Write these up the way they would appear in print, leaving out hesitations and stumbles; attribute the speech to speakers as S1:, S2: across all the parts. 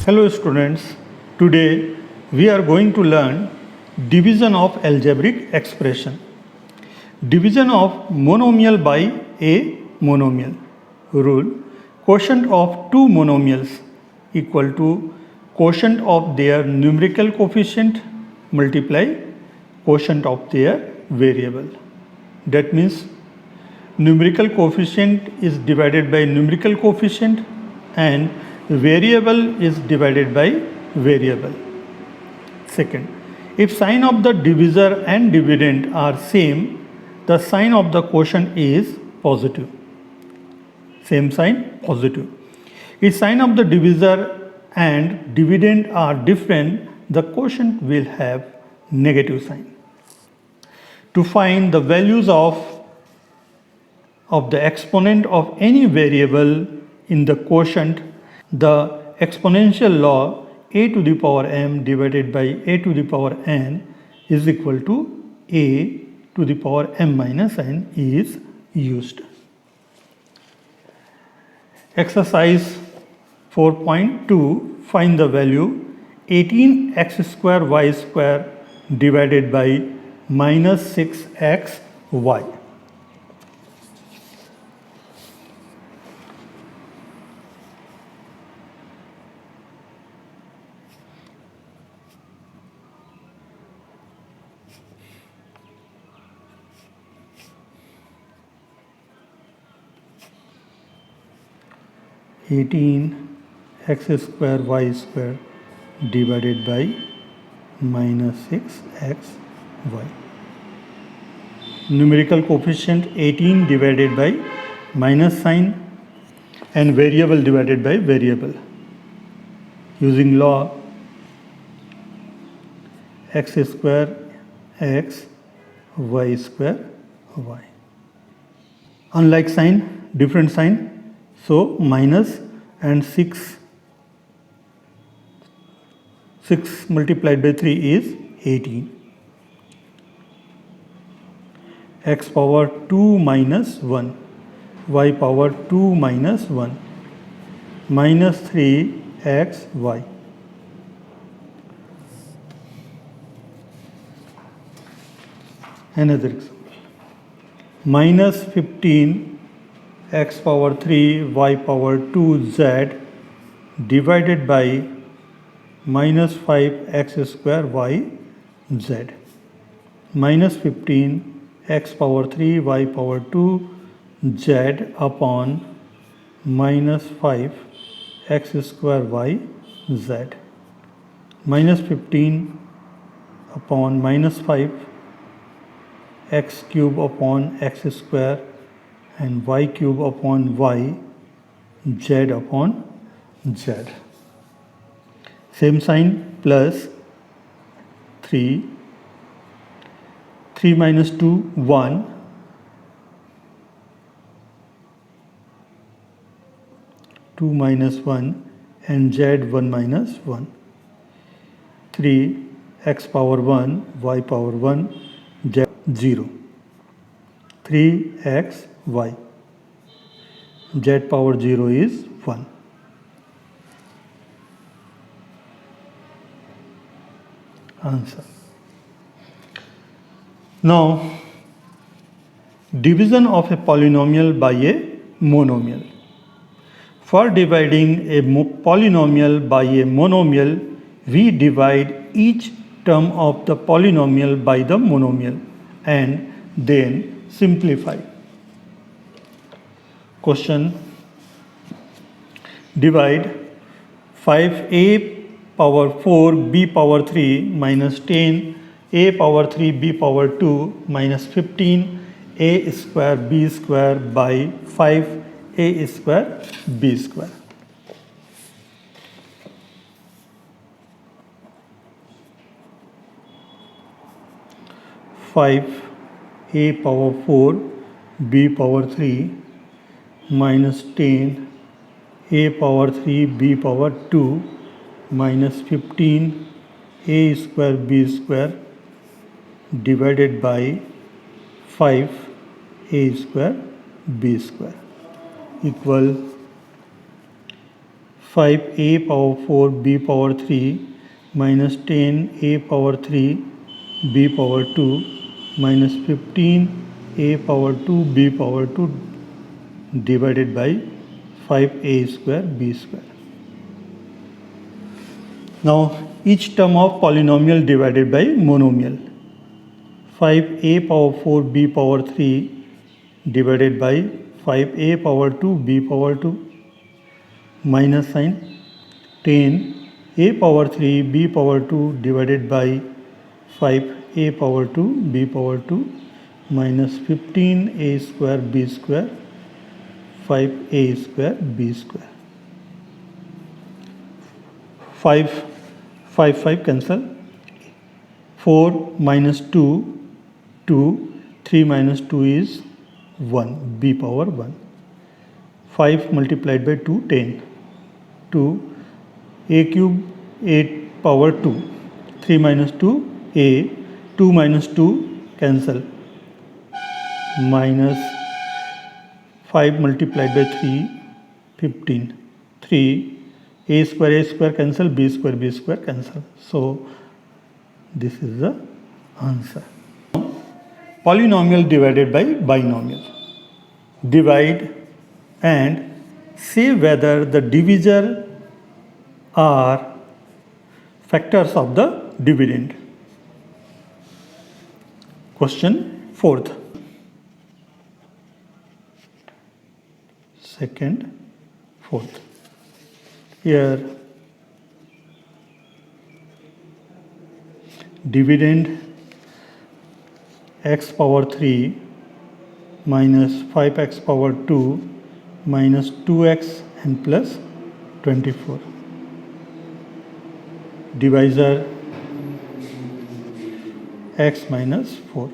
S1: Hello students, today we are going to learn division of algebraic expression. Division of monomial by a monomial. Rule: quotient of two monomials equal to quotient of their numerical coefficient multiply quotient of their variable. That means numerical coefficient is divided by numerical coefficient and variable is divided by variable. Second, if sign of the divisor and dividend are same, the sign of the quotient is positive. Same sign, positive. If sign of the divisor and dividend are different, the quotient will have negative sign. To find the values of the exponent of any variable in the quotient, the exponential law a to the power m divided by a to the power n is equal to a to the power m minus n is used. Exercise 4.2, find the value 18x square y square divided by minus 6x y. (18x square y square divided by minus 6x y). Numerical coefficient 18 divided by minus sign and variable divided by variable. Using law x square x, y square y. Unlike sign, different sign. So minus and 6 multiplied by 3 is 18. X power 2 minus 1, y power 2 minus 1, minus 3x y. Another example. Minus 15 x power 3 y power 2 z divided by minus 5 x square y z. Minus 15 x power 3 y power 2 z upon minus 5 x square y z. Minus 15 upon minus 5 x cube upon x square and y cube upon y, z upon z. Same sign, plus 3 minus 2, 1, 2 minus 1 and z 1 minus 1. 3 x power 1, y power 1, z 0. 3x y. Z power 0 is 1. Answer. Now, division of a polynomial by a monomial. For dividing a polynomial by a monomial, we divide each term of the polynomial by the monomial and then simplify. Question: divide 5a power 4 b power 3 minus 10 a power 3 b power 2 minus 15 a square b square by 5 a square b square. A power 4 b power 3 minus 10 a power 3 b power 2 minus 15 a square b square divided by 5 a square b square equal 5a power 4 b power 3 minus 10a power 3 b power 2 minus 15a power 2 b power 2 divided by 5a square b square. Now each term of polynomial divided by monomial. 5a power 4 b power 3 divided by 5a power 2 b power 2 minus sign 10 a power 3 b power 2 divided by 5 a power 2 b power 2 minus 15 a square b square 5 a square b square. 5 cancel. 4 minus 2 2, 3 minus 2 is 1 b power 1. 5 multiplied by 2 10. 2 a cube 8 power 2. 3 minus 2 a. 2 minus 2 cancel. Minus 5 multiplied by 3 15. 3 a square cancel, b square cancel. So this is the answer. Polynomial divided by binomial. Divide and say whether the divisor are factors of the dividend. Question 4th. Second, 4th. Here dividend x power 3 minus 5x power 2 minus 2x and plus 24. Divisor x minus 4.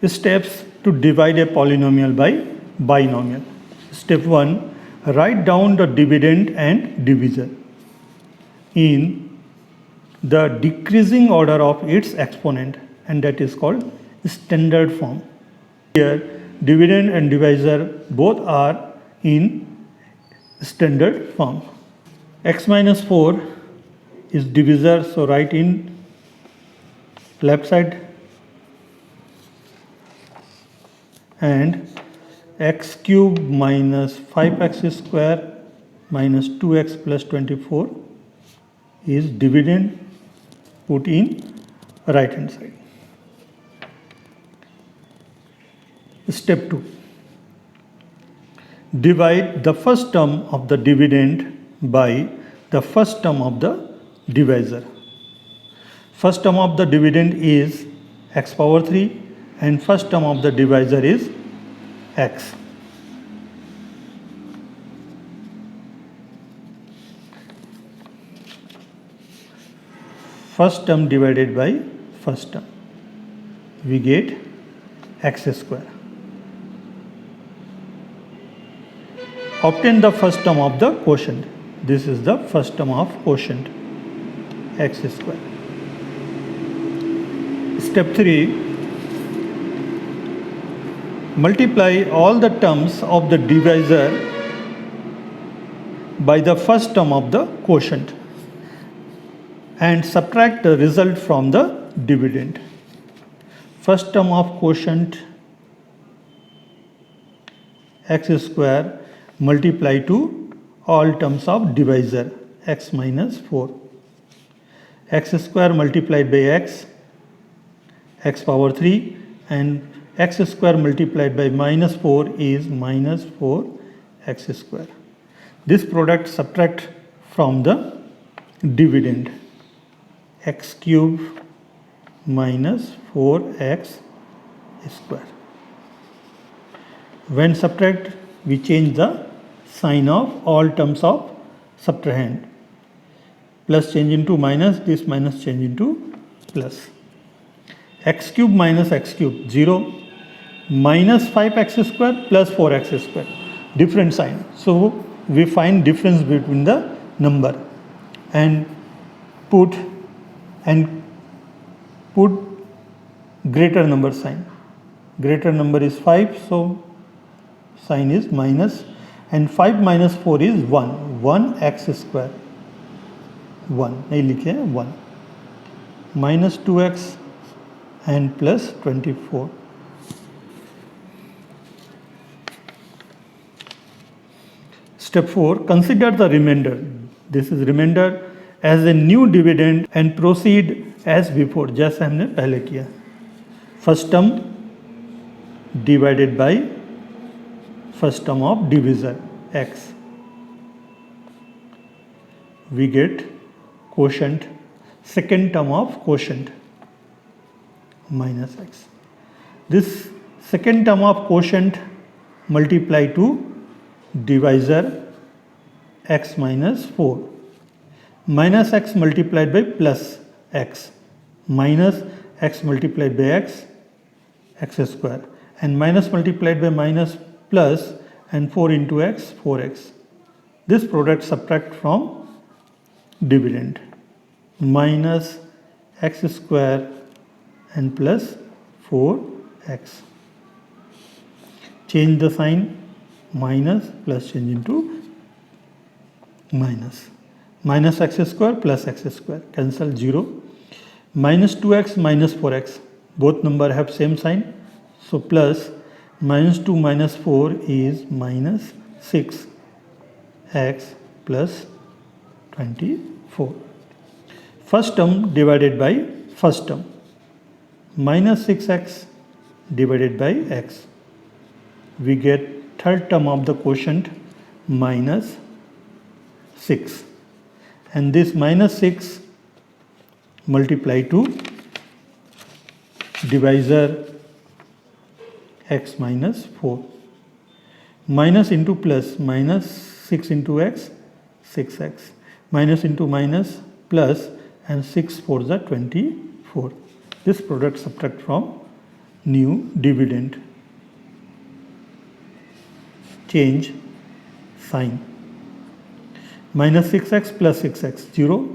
S1: Steps to divide a polynomial by binomial. Step 1. Write down the dividend and divisor in the decreasing order of its exponent, and that is called standard form. Here dividend and divisor both are in standard form. X minus 4 is divisor, so write in left side, and x cube minus 5x square minus 2x plus 24 is dividend, put in right hand side. Step 2. Divide the first term of the dividend by the first term of the divisor. First term of the dividend is x power 3 and first term of the divisor is x. First term divided by first term, we get x square. Obtain the first term of the quotient. This is the first term of quotient, x square. Step 3. Multiply all the terms of the divisor by the first term of the quotient and subtract the result from the dividend. First term of quotient x square multiply to all terms of divisor x minus 4. X square multiplied by x, x power 3, and x square multiplied by minus 4 is minus 4 x square. This product subtract from the dividend, x cube minus 4x square. When subtract, we change the sign of all terms of subtrahend. Plus change into minus, this minus change into plus. X cube minus x cube 0, minus 5x square plus 4x square, different sign. So we find difference between the number and put greater number sign. Greater number is 5, so sign is minus, and 5 minus 4 is 1, 1x square, 1 नहीं लिखे हैं 1, minus 2x and plus 24. Step 4, consider the remainder. This is remainder as a new dividend and proceed as before, जैसे हमने पहले किया. First term divided by first term of divisor x. We get quotient, second term of quotient minus x. This second term of quotient multiply to divisor x minus 4, minus x multiplied by plus x, minus x multiplied by x, x square, and minus multiplied by minus plus and 4 into x, 4x. This product subtract from dividend, minus x square and plus 4x. Change the sign, minus plus change into minus. Minus x square plus x square, cancel 0. Minus 2x minus 4x, both number have same sign. So plus minus 2 minus 4 is minus 6x plus 24. First term divided by first term, minus 6x divided by x. We get third term of the quotient minus 6, and this minus 6 multiply to divisor x minus 4, minus into plus, minus 6 into x, 6x, minus into minus plus, and 6 4 is 24. This product subtract from new dividend. Change sign, minus 6x plus 6x, 0,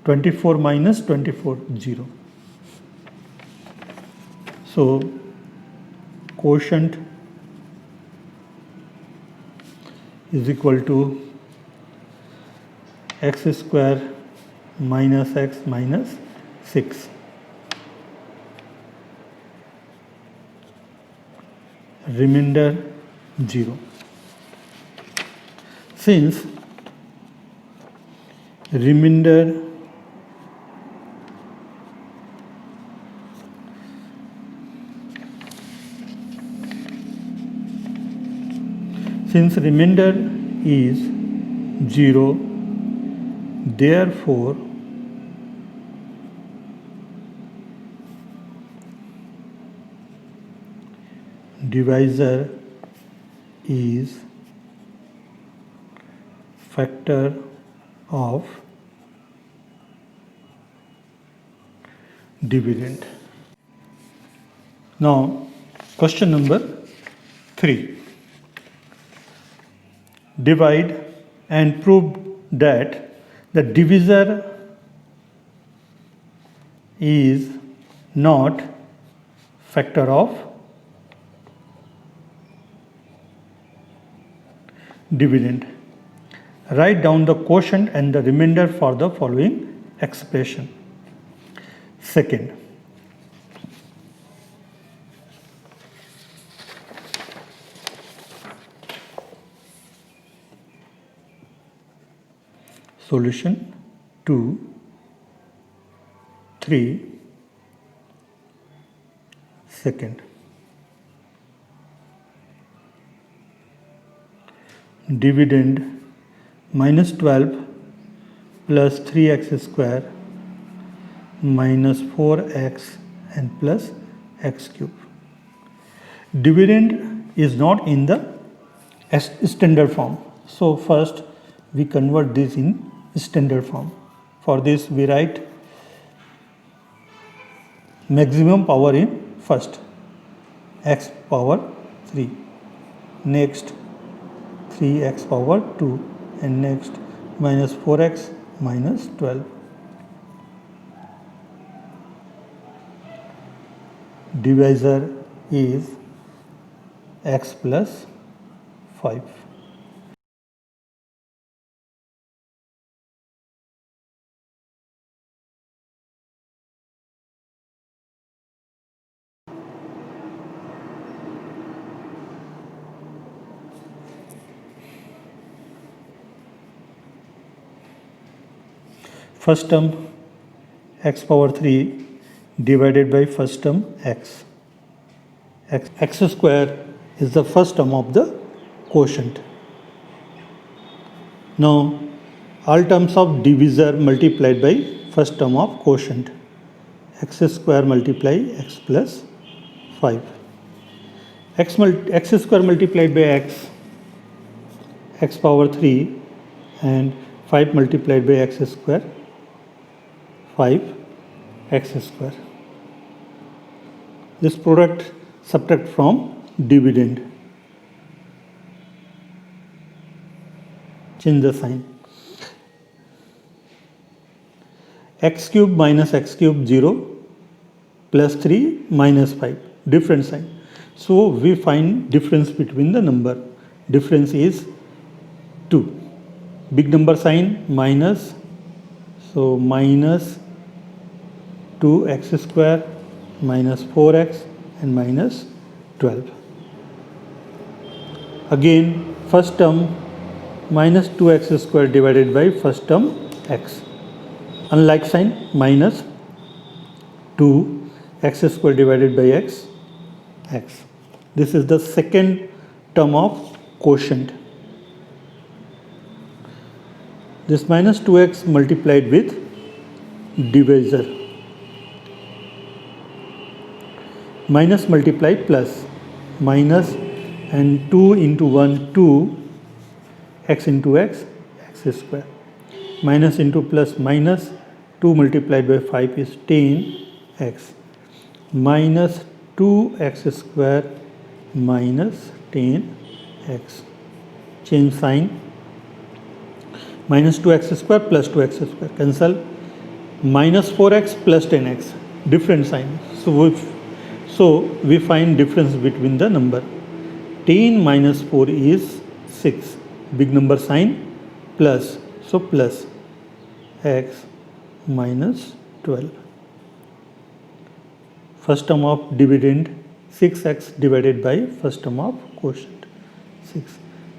S1: 24 minus 24, 0. So quotient is equal to x square minus x minus 6. Remainder 0. Since remainder is 0, therefore divisor is factor of dividend. Now question number 3. Divide and prove that the divisor is not factor of dividend. Write down the quotient and the remainder for the following expression. Second, solution 2, 3, second. Dividend minus 12 plus 3x square minus 4x and plus x cube. Dividend is not in the standard form. So first we convert this in standard form. For this we write maximum power in first, x power 3, next 3x power 2, and next minus 4x minus 12. Divisor is x plus 5. first term x power 3 divided by first term x. X square is the first term of the quotient. Now all terms of divisor multiplied by first term of quotient. X square multiply x plus 5. X square multiplied by x power 3, and 5 multiplied by x square, 5x square. This product subtract from dividend. Change the sign. X cube minus x cube 0, plus 3 minus 5. Different sign. So we find difference between the number. Difference is 2. Big number sign minus. So minus 2x square minus 4x and minus 12. Again first term minus 2x square divided by first term x. Unlike sign minus 2x square divided by x. This is the second term of quotient. This minus 2x multiplied with divisor. Minus multiply plus. Minus and 2 into 1, 2. X into x square. Minus into plus minus. 2 multiplied by 5 is 10x. Minus 2x square minus 10x. Change sign. Minus 2x square plus 2x square. Cancel. Minus 4x plus 10x. Different sign. So we find difference between the number. 10 minus 4 is 6. Big number sign plus. So plus x minus 12. First term of dividend 6x divided by first term of quotient 6.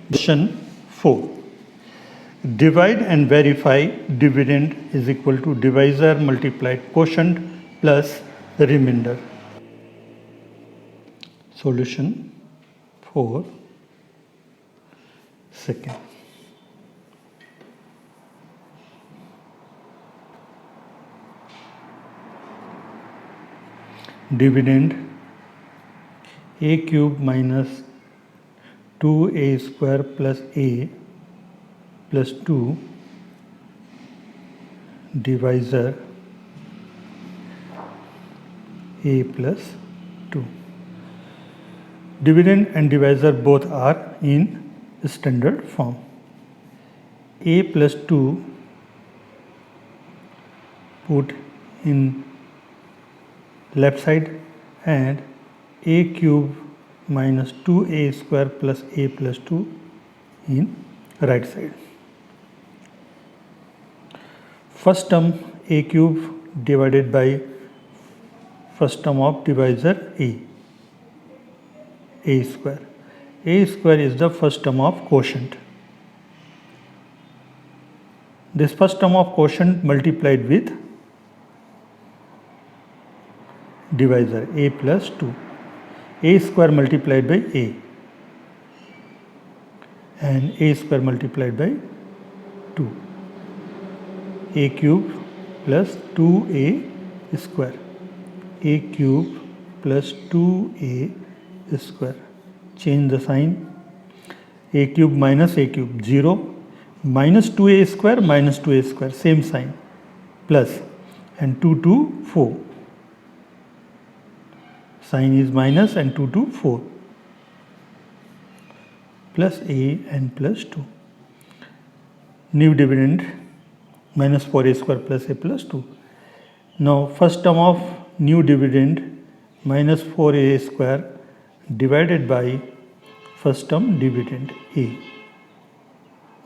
S1: Question 4. Divide and verify dividend is equal to divisor multiplied quotient plus the remainder. Solution 4. Second. Dividend a cube minus 2a square plus a plus 2 divisor a plus 2. Dividend and divisor both are in standard form. A plus 2 put in left side and a cube minus 2a square plus a plus 2 in right side. First term a cube divided by first term of divisor a square. A square is the first term of quotient. This first term of quotient multiplied with divisor a plus 2. A square multiplied by a and a square multiplied by 2. A cube plus 2a square. A cube plus 2a square. Change the sign. A cube minus a cube 0. Minus 2a square minus 2a square. Same sign. Plus and 2 to 4. Sign is minus and 2 to 4. Plus a and plus 2. New dividend minus 4a square plus a plus 2. Now first term of new dividend minus 4a square divided by first term dividend a.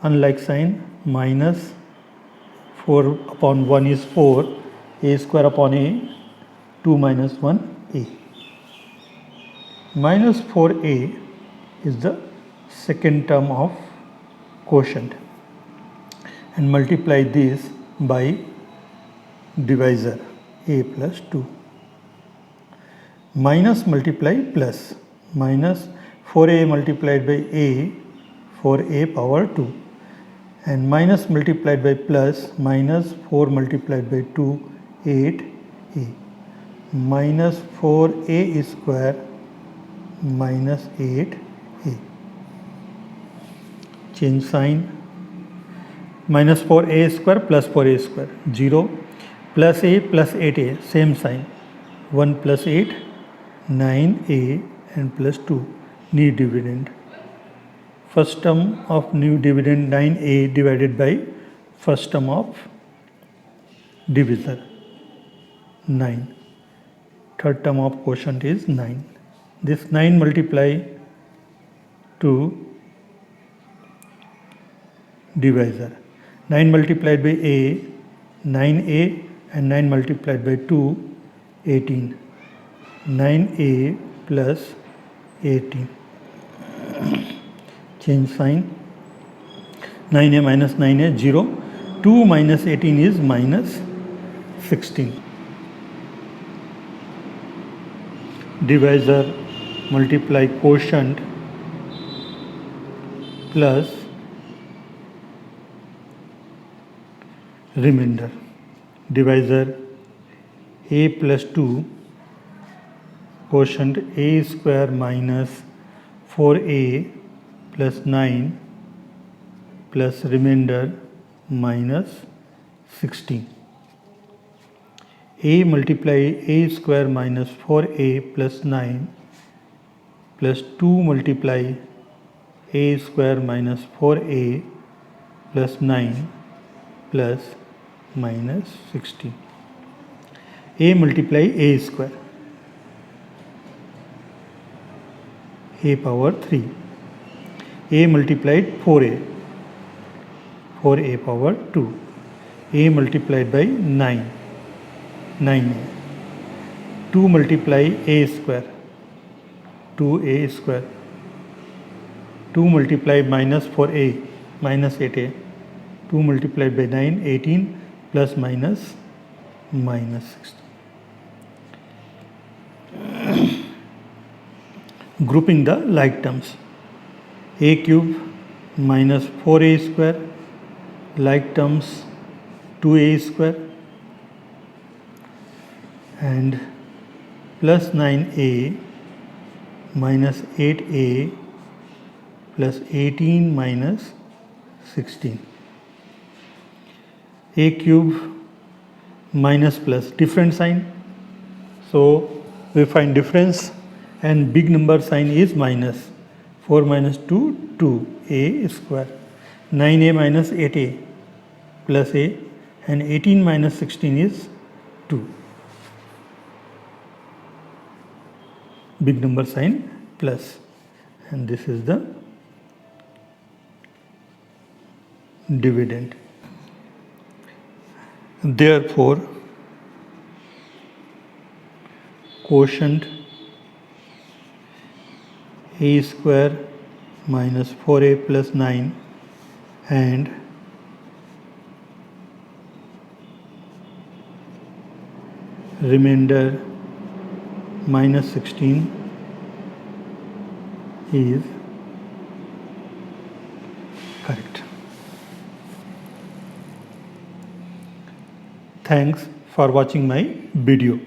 S1: Unlike sign minus 4 upon 1 is 4, a square upon a, 2 minus 1 a. Minus 4a is the second term of quotient and multiply this by divisor a plus 2. Minus multiply plus, minus 4a multiplied by a, 4a power 2, and minus multiplied by plus, minus 4 multiplied by 2, 8a, minus 4a square minus 8a. Change sign. Minus 4a square plus 4a square, 0, plus a plus 8a, same sign, 1 plus 8, 9a, and plus 2, new dividend. First term of new dividend 9a divided by first term of divisor 9. Third term of quotient is 9. This 9 multiply to divisor. 9 multiplied by a, 9a, and 9 multiplied by 2, 18. 9a plus 18. Change sign. 9a minus 9a, 0. 2 minus 18 is minus 16. Divisor multiply quotient plus remainder. Divisor a plus 2, quotient a square minus 4a plus 9 plus remainder minus 16. A multiply a square minus 4a plus 9 plus 2 multiply a square minus 4a plus 9 plus minus 16. A multiply a square, a power 3. A multiplied 4a, 4a power 2. A multiplied by 9, 9a. 2 multiply a square, 2a square. 2 multiply minus 4a, minus 8a. 2 multiplied by 9, 18, plus minus, minus 16. Grouping the like terms. A cube minus 4a square, like terms 2a square, and plus 9a minus 8a plus 18 minus 16. A cube minus plus, different sign. So we find difference, and big number sign is minus. 4 minus 2, 2a square. 9a minus 8a plus a, and 18 minus 16 is 2. Big number sign plus, and this is the dividend. Therefore, quotient a square minus 4a plus 9 and remainder minus 16 is correct. Thanks for watching my video.